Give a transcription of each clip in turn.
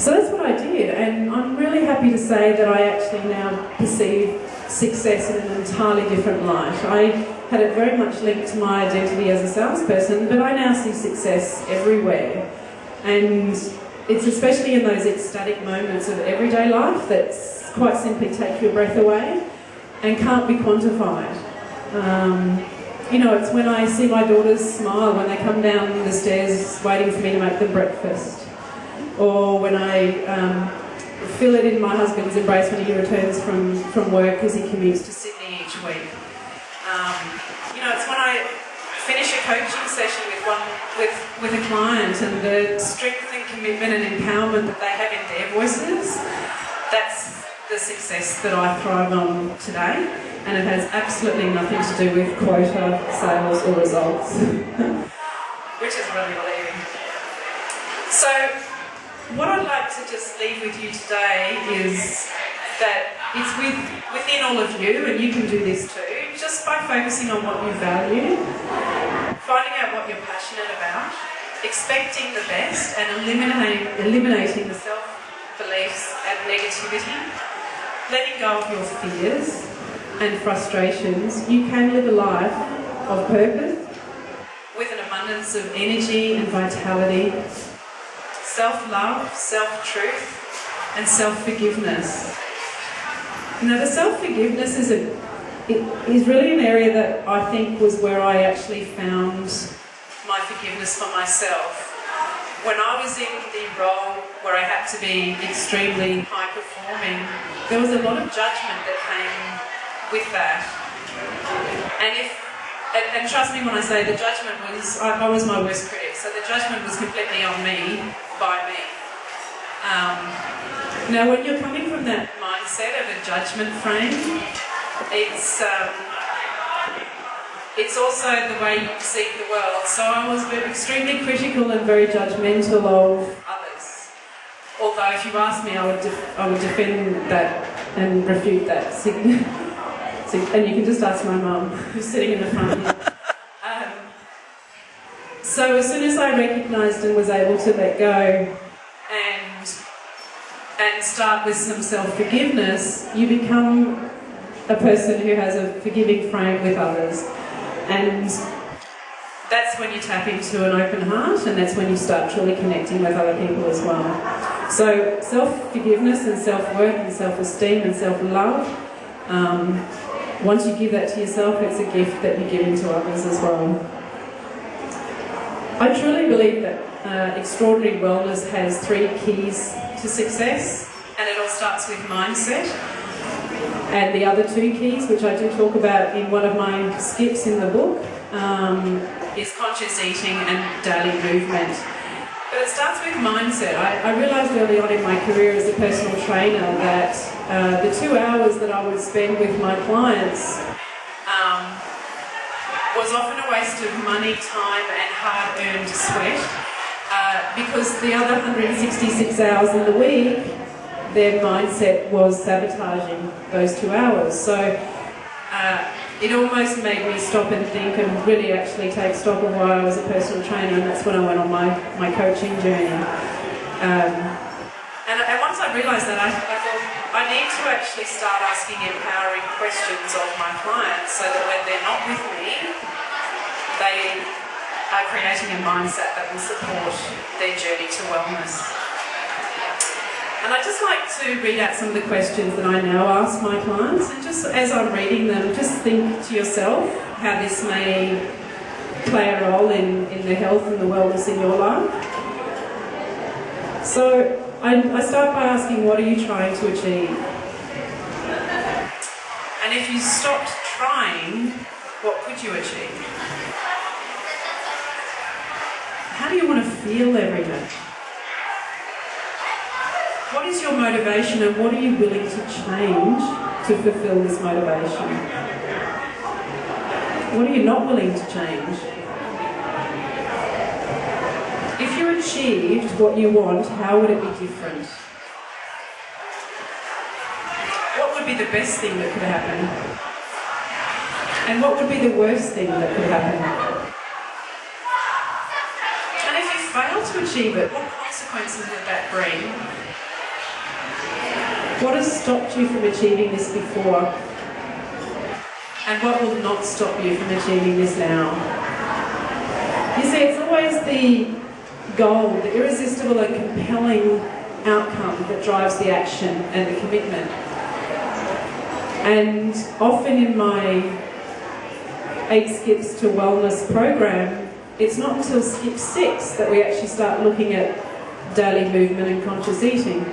So that's what I did, and I'm really happy to say that I actually now perceive success in an entirely different light. I had it very much linked to my identity as a salesperson, but I now see success everywhere. And it's especially in those ecstatic moments of everyday life that quite simply take your breath away and can't be quantified. You know, it's when I see my daughters smile when they come down the stairs waiting for me to make them breakfast, or when I feel it in my husband's embrace when he returns from work as he commutes to Sydney each week. You know, it's when I finish a coaching session with a client and the strength and commitment and empowerment that they have in their voices. That's the success that I thrive on today, and it has absolutely nothing to do with quota, sales or results, which is really relieving. So what I'd like to just leave with you today is that it's within all of you, and you can do this too, just by focusing on what you value, finding out what you're passionate about, expecting the best and eliminating the self-beliefs and negativity, letting go of your fears and frustrations. You can live a life of purpose with an abundance of energy and vitality, self-love, self-truth and self-forgiveness. Now the self-forgiveness is really an area that I think was where I actually found my forgiveness for myself. When I was in the role where I had to be extremely high-performing, there was a lot of judgment that came with that. And trust me when I say the judgment was, I was my worst critic, so the judgment was completely on me, by me. Now when you're coming from that mindset of a judgment frame, it's also the way you perceive the world. So I was extremely critical and very judgmental of others. Although if you ask me, I would defend that and refute that. And you can just ask my mum, who's sitting in the front here. So as soon as I recognised and was able to let go and start with some self-forgiveness, you become a person who has a forgiving frame with others. And that's when you tap into an open heart, and that's when you start truly connecting with other people as well. So self-forgiveness and self-worth and self-esteem and self-love, once you give that to yourself, it's a gift that you give into others as well. I truly believe that extraordinary wellness has 3 keys to success, and it all starts with mindset. And the other 2 keys, which I do talk about in one of my skips in the book, is conscious eating and daily movement. But it starts with mindset. I realised early on in my career as a personal trainer that the 2 hours that I would spend with my clients was often a waste of money, time and hard-earned sweat, because the other 166 hours in the week, their mindset was sabotaging those 2 hours. So it almost made me stop and think and really actually take stock of why I was a personal trainer, and that's when I went on my coaching journey. And once I realised that, I thought I need to actually start asking empowering questions of my clients so that when they're not with me, they are creating a mindset that will support their journey to wellness. And I'd just like to read out some of the questions that I now ask my clients, and just as I'm reading them, just think to yourself how this may play a role in the health and the wellness in your life. So I start by asking, what are you trying to achieve? And if you stopped trying, what could you achieve? How do you want to feel every day? What is your motivation, and what are you willing to change to fulfill this motivation? What are you not willing to change? If you achieved what you want, how would it be different? What would be the best thing that could happen? And what would be the worst thing that could happen? And if you fail to achieve it, what consequences consequences would that bring? What has stopped you from achieving this before? And what will not stop you from achieving this now? You see, it's always the goal, the irresistible and compelling outcome that drives the action and the commitment. And often in my 8 Skips to Wellness program, it's not until skip 6 that we actually start looking at daily movement and conscious eating.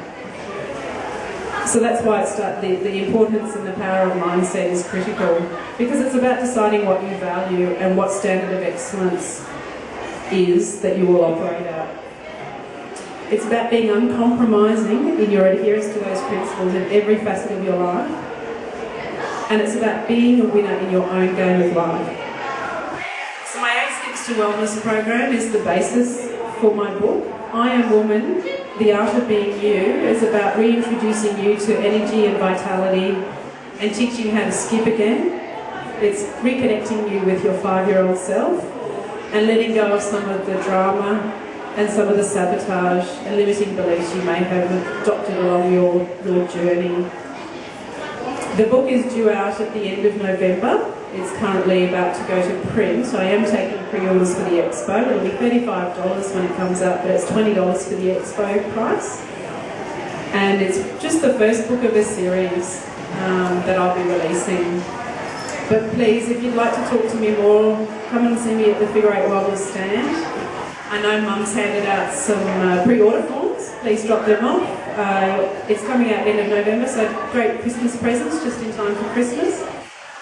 So that's why the importance and the power of mindset is critical, because it's about deciding what you value and what standard of excellence is that you will operate at. It's about being uncompromising in your adherence to those principles in every facet of your life, and it's about being a winner in your own game of life. So my 8 Skips to Wellness program is the basis for my book. I Am Woman, The Art of Being You is about reintroducing you to energy and vitality and teaching you how to skip again. It's reconnecting you with your 5-year-old self and letting go of some of the drama and some of the sabotage and limiting beliefs you may have adopted along your journey. The book is due out at the end of November. It's currently about to go to print. I am taking pre-orders for the Expo. It'll be $35 when it comes out, but it's $20 for the Expo price. And it's just the first book of a series that I'll be releasing. But please, if you'd like to talk to me more, come and see me at the Figure 8 Wellness stand. I know Mum's handed out some pre-order forms. Please drop them off. It's coming out end of November, so great Christmas presents just in time for Christmas.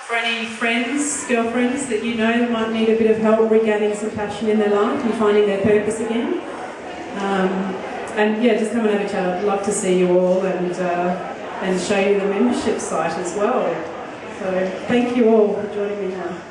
For any friends, girlfriends that you know that might need a bit of help regaining some passion in their life and finding their purpose again. And yeah, just come and have a chat. I'd love to see you all and show you the membership site as well. So thank you all for joining me now.